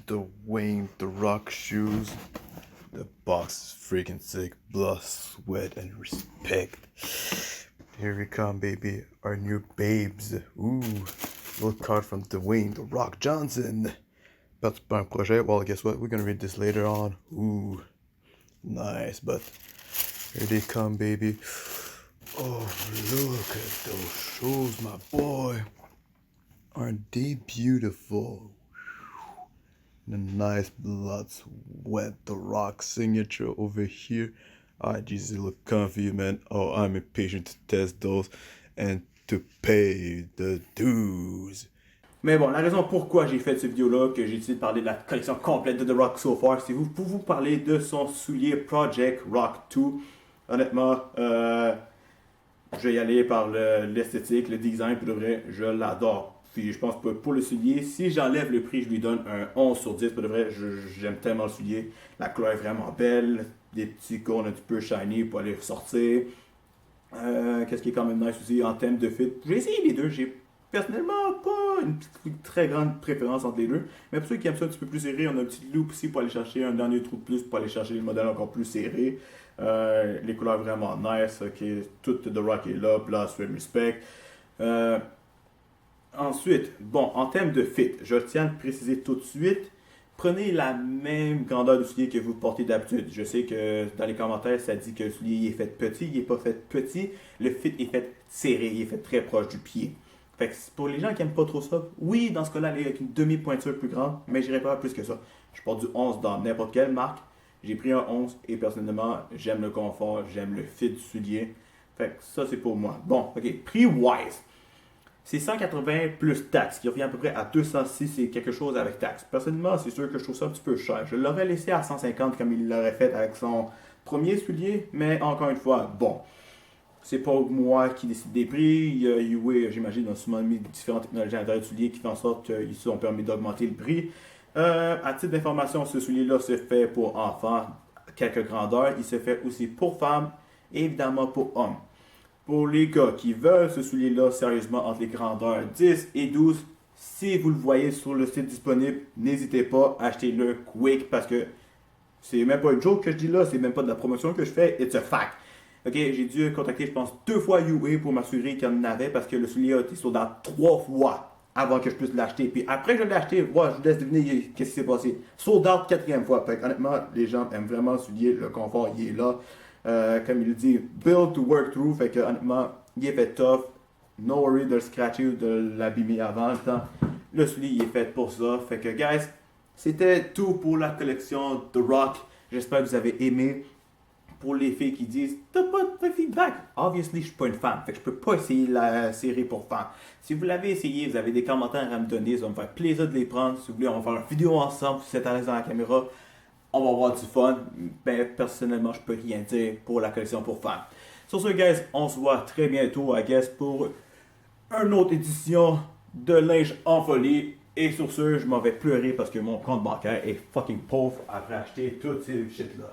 Dwayne The Rock shoes. The box is freaking sick. Blood, sweat, and respect. Here we come, baby. Our new babes. Ooh. Little card from Dwayne The Rock Johnson. About to buy a crochet. Well, guess what? We're gonna read this later on. Ooh. Nice, but here they come, baby. Oh, look at those shoes, my boy. Aren't they beautiful? The nice blood, sweat, The Rock signature over here. Ah, Jesus, they look comfy, man. Oh, I'm impatient to test those and to pay the dues. Mais bon, la raison pourquoi j'ai fait cette vidéo-là, que j'ai décidé de parler de la collection complète de The Rock so far, c'est pour vous parler de son soulier Project Rock 2. Honnêtement, je vais y aller par l'esthétique, le design, pour de vrai, je l'adore. Puis je pense que pour le soulier, si j'enlève le prix, je lui donne un 11 sur 10. Pour de vrai, j'aime tellement le soulier. La couleur est vraiment belle. Des petits cônes un petit peu shiny pour aller ressortir. Qu'est-ce qui est quand même nice aussi en termes de fit. J'ai essayé les deux. J'ai personnellement pas une très grande préférence entre les deux. Mais pour ceux qui aiment ça un petit peu plus serré, on a un petit loop ici pour aller chercher un dernier trou de plus pour aller chercher les modèles encore plus serrés. Les couleurs vraiment nice. Okay. Tout The Rock est là. Blood, sweat, respect. Ensuite, bon, en termes de fit, je tiens à préciser tout de suite, prenez la même grandeur de soulier que vous portez d'habitude. Je sais que dans les commentaires, ça dit que le soulier est fait petit, il n'est pas fait petit, le fit est fait serré, il est fait très proche du pied. Fait que pour les gens qui n'aiment pas trop ça, oui, dans ce cas-là, aller avec une demi-pointure plus grande, mais je n'irai pas plus que ça. Je porte du 11 dans n'importe quelle marque, j'ai pris un 11 et personnellement, j'aime le confort, j'aime le fit du soulier. Fait que ça, c'est pour moi. Bon, ok, prix-wise. C'est 180 plus taxes, qui revient à peu près à 206 et quelque chose avec taxes. Personnellement, c'est sûr que je trouve ça un petit peu cher. Je l'aurais laissé à 150 comme il l'aurait fait avec son premier soulier, mais encore une fois, bon, c'est pas moi qui décide des prix. Il y a UA, j'imagine, ont souvent mis différentes technologies à l'intérieur du soulier qui font en sorte qu'ils se sont permis d'augmenter le prix. À titre d'information, ce soulier-là se fait pour enfants, quelques grandeurs. Il se fait aussi pour femmes et évidemment pour hommes. Pour les gars qui veulent ce soulier-là, sérieusement, entre les grandeurs 10 et 12, si vous le voyez sur le site disponible, n'hésitez pas, achetez-le quick parce que c'est même pas une joke que je dis là, c'est même pas de la promotion que je fais, it's a fact. Ok, j'ai dû contacter, je pense, 2 fois UA pour m'assurer qu'il y en avait parce que le soulier a été sold out 3 fois avant que je puisse l'acheter. Puis après que je l'ai acheté, je vous laisse deviner qu'est-ce qui s'est passé. Sold out 4e fois. Fait honnêtement, les gens aiment vraiment le soulier, le confort, il est là. Comme il dit, build to work through, fait que honnêtement, il est fait tough, no worry de le scratcher ou de l'abîmer avant le temps. Le soulier il est fait pour ça, fait que guys, c'était tout pour la collection The Rock. J'espère que vous avez aimé. Pour les filles qui disent t'as pas de feedback, obviously je suis pas une fan, fait que je peux pas essayer la série pour fan. Si vous l'avez essayé, vous avez des commentaires à me donner, ça va me faire plaisir de les prendre. Si vous voulez, on va faire une vidéo ensemble, si vous êtes à l'aise dans la caméra. On va avoir du fun. Ben, personnellement, je peux rien dire pour la collection pour fans. Sur ce, guys, on se voit très bientôt, I guess, pour une autre édition de linge en folie. Et sur ce, je m'en vais pleurer parce que mon compte bancaire est fucking pauvre après acheter toutes ces shit-là.